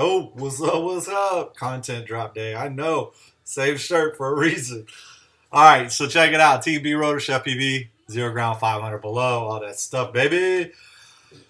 Oh, what's up? What's up? Content drop day. I know. Same shirt for a reason. All right, so check it out. TB rotor, CheFPV, 0 ground, 500 below, all that stuff, baby.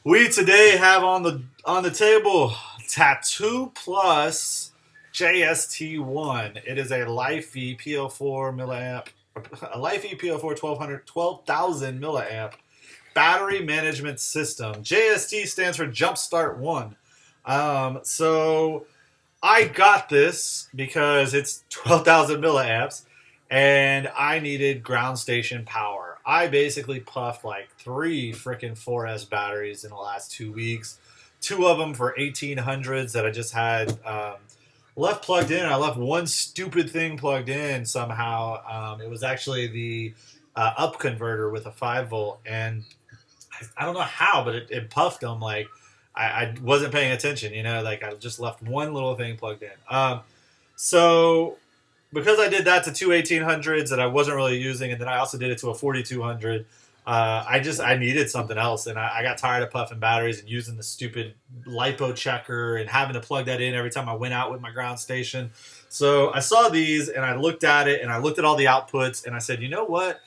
We today have on the table Tattu plus JST1. It is a Lifey PO4 milliamp, a Lifey PO4 12,000 milliamp battery management system. JST stands for Jumpstart One. So I got this because it's 12,000 milliamps and I needed ground station power. I basically puffed like 3 freaking 4S batteries in the last 2 weeks. 2 of them for 1800s that I just had left plugged in. I left one stupid thing plugged in somehow. It was actually the up converter with a 5 volt, and I don't know how, but it puffed them like I wasn't paying attention, like I just left one little thing plugged in. So because I did that to 2 1800s that I wasn't really using, and then I also did it to a 4200, I needed something else, and I got tired of puffing batteries and using the stupid lipo checker and having to plug that in every time I went out with my ground station. So I saw these and I looked at it and I looked at all the outputs and I said, you know what?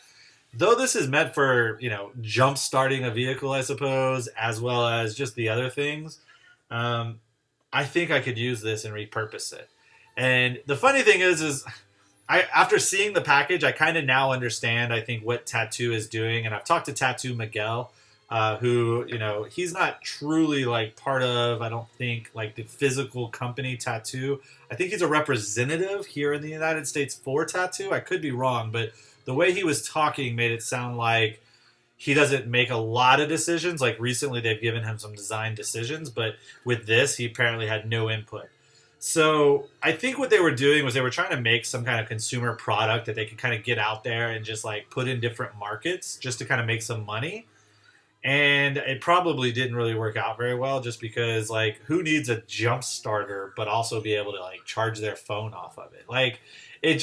Though this is meant for, jump starting a vehicle, I suppose, as well as just the other things, I think I could use this and repurpose it. And the funny thing is after seeing the package, I kind of now understand, I think, what Tattu is doing. And I've talked to Tattu Miguel, who, he's not truly like part of, I don't think, like the physical company Tattu. I think he's a representative here in the United States for Tattu. I could be wrong, but the way he was talking made it sound like he doesn't make a lot of decisions. Like recently they've given him some design decisions, but with this, he apparently had no input. So I think what they were doing was they were trying to make some kind of consumer product that they could kind of get out there and just like put in different markets just to kind of make some money. And it probably didn't really work out very well just because like who needs a jump starter but also be able to like charge their phone off of it? It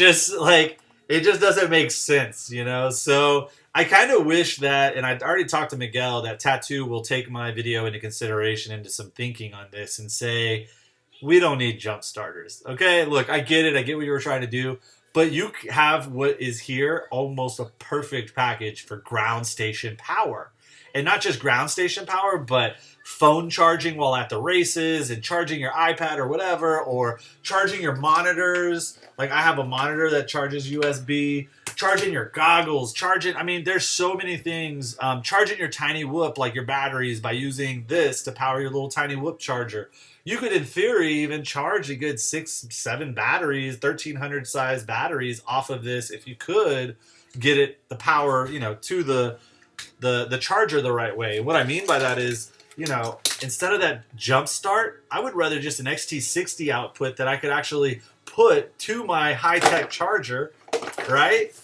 just doesn't make sense, So I kind of wish that, and I'd already talked to Miguel, that Tattu will take my video into consideration, into some thinking on this and say, we don't need jump starters. Okay, look, I get it. I get what you were trying to do. But you have what is here almost a perfect package for ground station power. And not just ground station power, but phone charging while at the races and charging your iPad or whatever, or charging your monitors. Like I have a monitor that charges USB, charging your goggles, there's so many things. Charging your tiny whoop, like your batteries, by using this to power your little tiny whoop charger. You could, in theory, even charge a good 6-7 batteries, 1300 size batteries off of this if you could get it the power, to the charger the right way. What I mean by that is, instead of that jump start, I would rather just an XT60 output that I could actually put to my high-tech charger, right?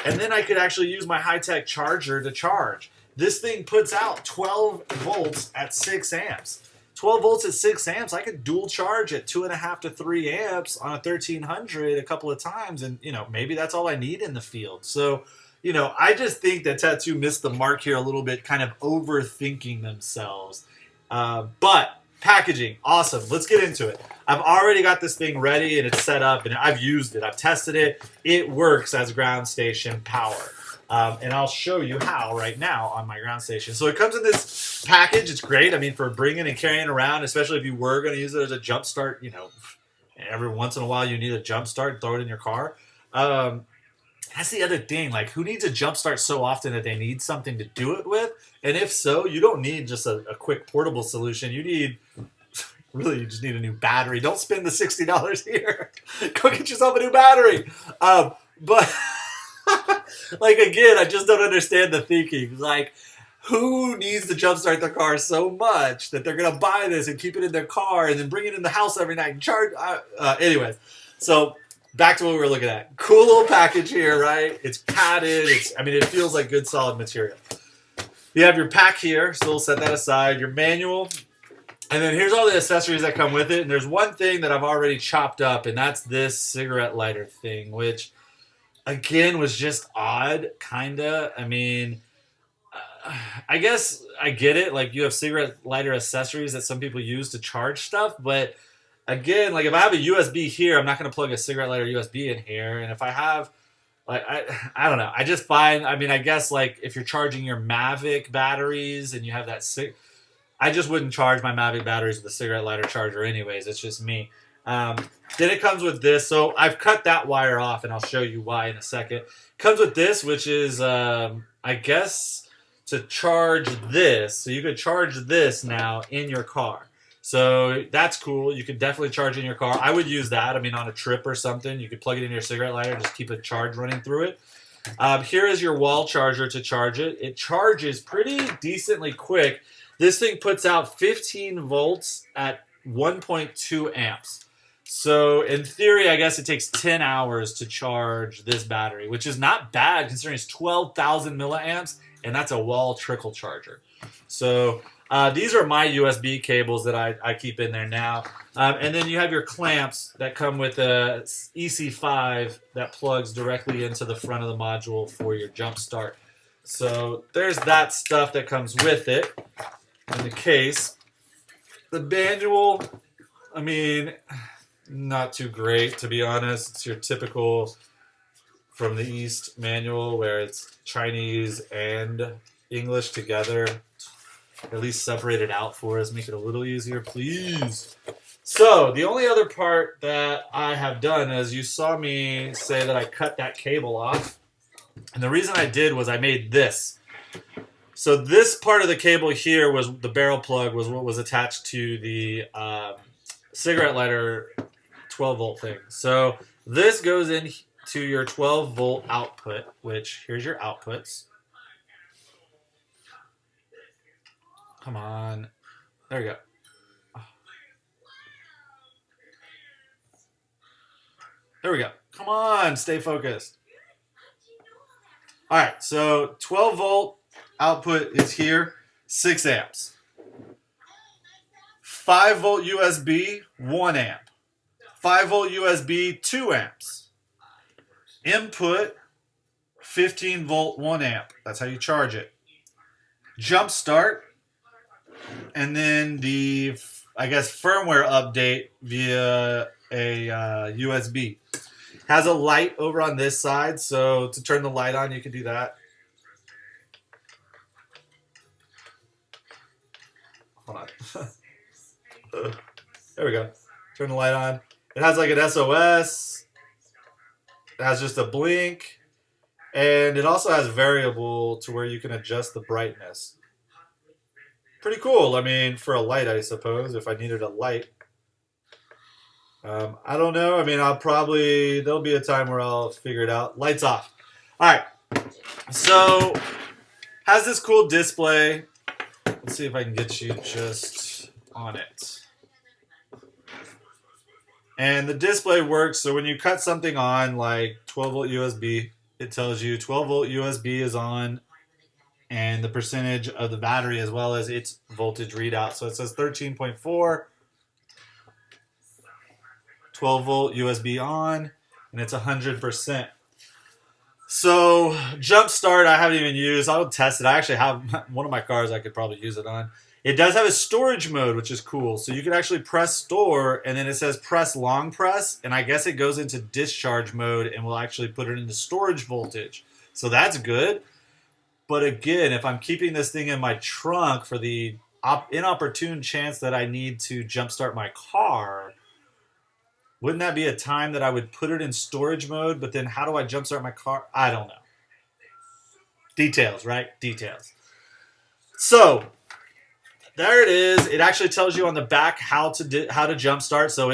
And then I could actually use my high-tech charger to charge. This thing puts out 12 volts at 6 amps. 12 volts at 6 amps, I could dual charge at 2.5 to 3 amps on a 1300 a couple of times, and maybe that's all I need in the field. So, I just think that Tattu missed the mark here a little bit, kind of overthinking themselves. But packaging, awesome. Let's get into it. I've already got this thing ready and it's set up, and I've used it. I've tested it. It works as ground station power. And I'll show you how right now on my ground station. So it comes in this package. It's great. For bringing and carrying around, especially if you were going to use it as a jump start, every once in a while you need a jump start, throw it in your car. That's the other thing. Like, who needs a jump start so often that they need something to do it with? And if so, you don't need just a quick portable solution. You just need a new battery. Don't spend the $60 here. Go get yourself a new battery. But again, I just don't understand the thinking. Like, who needs to jumpstart their car so much that they're going to buy this and keep it in their car and then bring it in the house every night and charge? Anyways, so back to what we were looking at. Cool little package here, right? It's padded. It feels like good solid material. You have your pack here, so we'll set that aside. Your manual. And then here's all the accessories that come with it. And there's one thing that I've already chopped up, and that's this cigarette lighter thing, which again was just odd, kinda. I guess I get it. Like, you have cigarette lighter accessories that some people use to charge stuff, but again, like if I have a USB here, I'm not going to plug a cigarette lighter USB in here. And if I have, like, I don't know. I just find, I mean, I guess like if you're charging your Mavic batteries and you have that, I just wouldn't charge my Mavic batteries with a cigarette lighter charger anyways. It's just me. Then it comes with this. So I've cut that wire off and I'll show you why in a second. Comes with this, which is, I guess, to charge this. So you could charge this now in your car. So that's cool. You could definitely charge in your car. I would use that. I mean, on a trip or something, you could plug it in your cigarette lighter, just keep a charge running through it. Here is your wall charger to charge it. It charges pretty decently quick. This thing puts out 15 volts at 1.2 amps. So in theory, I guess it takes 10 hours to charge this battery, which is not bad considering it's 12,000 milliamps, and that's a wall trickle charger. So these are my USB cables that I keep in there now. And then you have your clamps that come with a EC5 that plugs directly into the front of the module for your jump start. So there's that stuff that comes with it in the case. The manual, I mean, not too great, to be honest. It's your typical from the East manual where it's Chinese and English together. At least separate it out for us, make it a little easier, please. So the only other part that I have done is you saw me say that I cut that cable off. And the reason I did was I made this. So this part of the cable here was the barrel plug, was what was attached to the cigarette lighter 12 volt thing. So this goes into your 12 volt output, which here's your outputs. Come on. There we go. There we go. Come on, stay focused. All right, so 12 volt output is here, 6 amps. 5 volt USB, 1 amp. 5 volt USB, 2 amps. Input, 15 volt, 1 amp. That's how you charge it. Jump start, and then the, I guess, firmware update via a USB. Has a light over on this side, so to turn the light on, you can do that. Hold on. There we go. Turn the light on. It has like an SOS. It has just a blink. And it also has variable to where you can adjust the brightness. Pretty cool. I mean, for a light, I suppose, if I needed a light. I don't know. I mean, there'll be a time where I'll figure it out. Lights off. All right. So, has this cool display. Let's see if I can get you just on it. And the display works. So when you cut something on, like 12 volt USB, it tells you 12 volt USB is on, and the percentage of the battery as well as its voltage readout. So it says 13.4. 12 volt USB on, and it's 100%. So jump start I haven't even used. I'll test it. I actually have one of my cars I could probably use it on. It does have a storage mode, which is cool. So you can actually press store, and then it says press long press, and I guess it goes into discharge mode and will actually put it into storage voltage. So that's good. But again, if I'm keeping this thing in my trunk for the inopportune chance that I need to jumpstart my car, wouldn't that be a time that I would put it in storage mode? But then how do I jumpstart my car? I don't know. Details, right? Details. So there it is. It actually tells you on the back how to jumpstart. So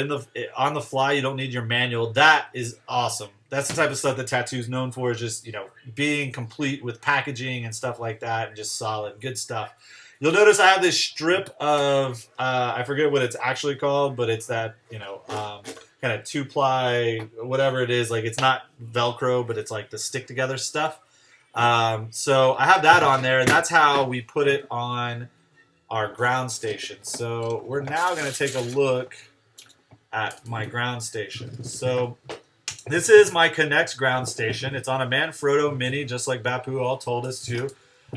on the fly, you don't need your manual. That is awesome. That's the type of stuff that Tattu is known for, is just, you know, being complete with packaging and stuff like that, and just solid, good stuff. You'll notice I have this strip of, I forget what it's actually called, but it's that, you know, kind of 2-ply, whatever it is. Like, it's not Velcro, but it's like the stick-together stuff. So I have that on there, and that's how we put it on our ground station. So we're now going to take a look at my ground station. So this is my Connex ground station. It's on a Manfrotto Mini, just like Bapu all told us to.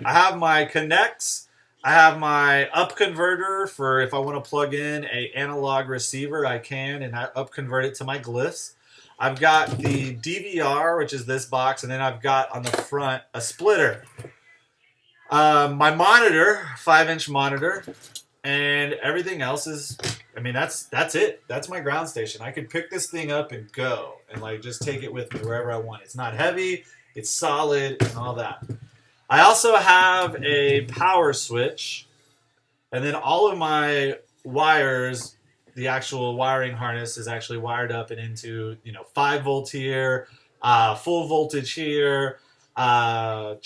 I have my Connex I have my up converter for if I want to plug in a analog receiver, I can, and I up convert it to my glyphs. I've got the DVR, which is this box, and then I've got on the front a splitter. My monitor, 5-inch monitor, and everything else is, I mean, that's it. That's my ground station. I could pick this thing up and go, and like just take it with me wherever I want. It's not heavy, it's solid, and all that. I also have a power switch, and then all of my wires, the actual wiring harness is actually wired up and into, 5 volt here, full voltage here. I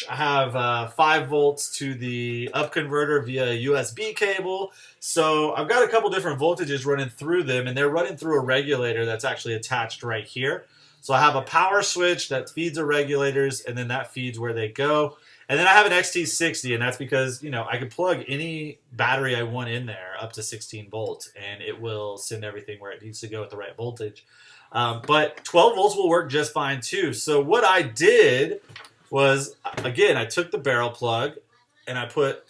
have 5 volts to the up converter via USB cable. So I've got a couple different voltages running through them, and they're running through a regulator that's actually attached right here. So I have a power switch that feeds the regulators, and then that feeds where they go. And then I have an XT60, and that's because, I can plug any battery I want in there up to 16 volts, and it will send everything where it needs to go at the right voltage. But 12 volts will work just fine too. So what I did was, again, I took the barrel plug and I put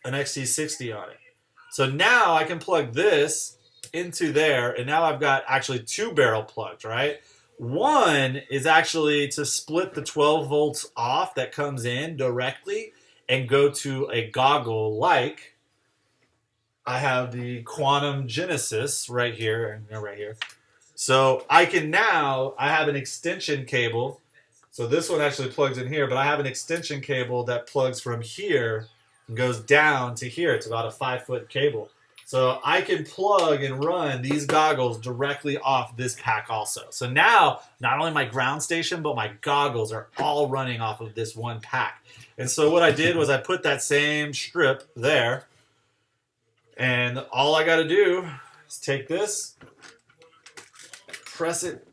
an XT60 on it. So now I can plug this into there, and now I've got actually 2 barrel plugs, right? One is actually to split the 12 volts off that comes in directly and go to a goggle like I have the Quantum Genesis right here and right here. So I have an extension cable. So this one actually plugs in here, but I have an extension cable that plugs from here and goes down to here. It's about a 5-foot cable. So I can plug and run these goggles directly off this pack also. So now, not only my ground station, but my goggles are all running off of this one pack. And so what I did was I put that same strip there, and all I got to do is take this, press it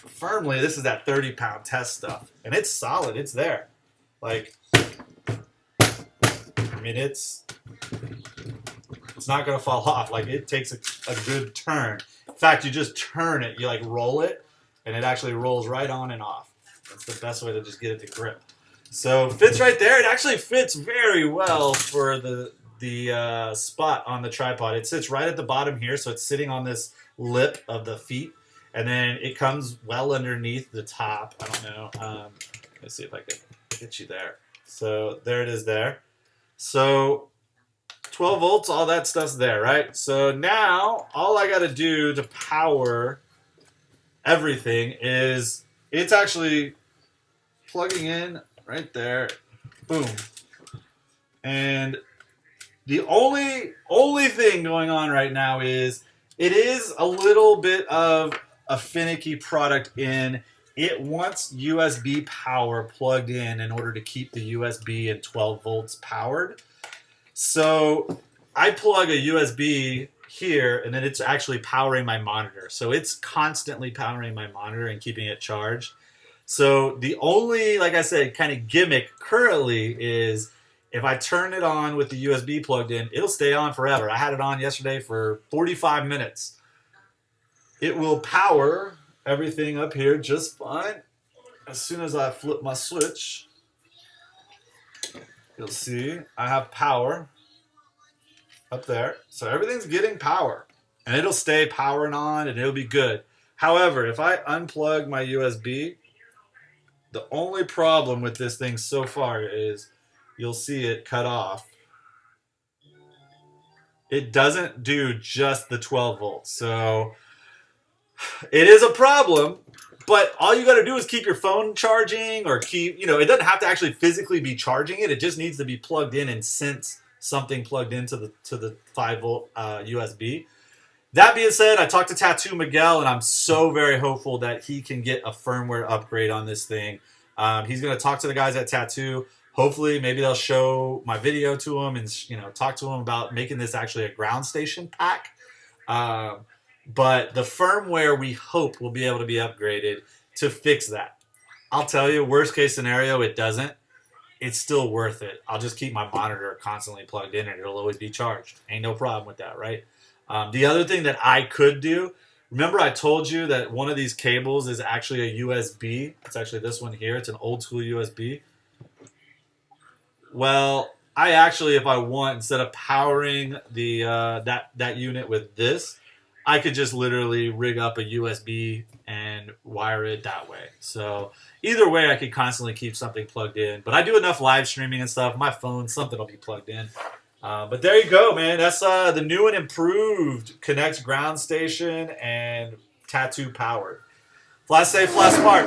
firmly. This is that 30-pound test stuff, and it's solid. It's there. Like, I mean, it's not going to fall off. Like, it takes a good turn. In fact, you just turn it. You, like, roll it, and it actually rolls right on and off. That's the best way to just get it to grip. So, fits right there. It actually fits very well for the spot on the tripod. It sits right at the bottom here, so it's sitting on this lip of the feet. And then it comes well underneath the top. I don't know. Let's see if I can get you there. So there it is there. So 12 volts, all that stuff's there, right? So now all I got to do to power everything is it's actually plugging in right there. Boom. And the only thing going on right now is it is a little bit of a finicky product in. It wants USB power plugged in order to keep the USB and 12 volts powered. So I plug a USB here, and then it's actually powering my monitor. So it's constantly powering my monitor and keeping it charged. So the only, like I said, kind of gimmick currently is if I turn it on with the USB plugged in, it'll stay on forever. I had it on yesterday for 45 minutes. It will power everything up here just fine. As soon as I flip my switch, you'll see I have power up there. So everything's getting power, and it'll stay powering on, and it'll be good. However, if I unplug my USB, the only problem with this thing so far is you'll see it cut off. It doesn't do just the 12 volts. So it is a problem, but all you got to do is keep your phone charging, or keep, it doesn't have to actually physically be charging it. It just needs to be plugged in and sense something plugged into the 5 volt USB. That being said, I talked to Tattu Miguel, and I'm so very hopeful that he can get a firmware upgrade on this thing. He's going to talk to the guys at Tattu. Hopefully, maybe they'll show my video to him and talk to him about making this actually a ground station pack. But the firmware, we hope, will be able to be upgraded to fix that. I'll tell you, worst case scenario, it doesn't. It's still worth it. I'll just keep my monitor constantly plugged in, and it'll always be charged. Ain't no problem with that, right? The other thing that I could do, remember I told you that one of these cables is actually a USB. It's actually this one here. It's an old school USB. Well, I actually, if I want, instead of powering the that unit with this, I could just literally rig up a USB and wire it that way. So either way, I could constantly keep something plugged in. But I do enough live streaming and stuff. My phone, something will be plugged in. But there you go, man. That's the new and improved Connex Groundstation and Tattu powered. Fly safe, fly smart.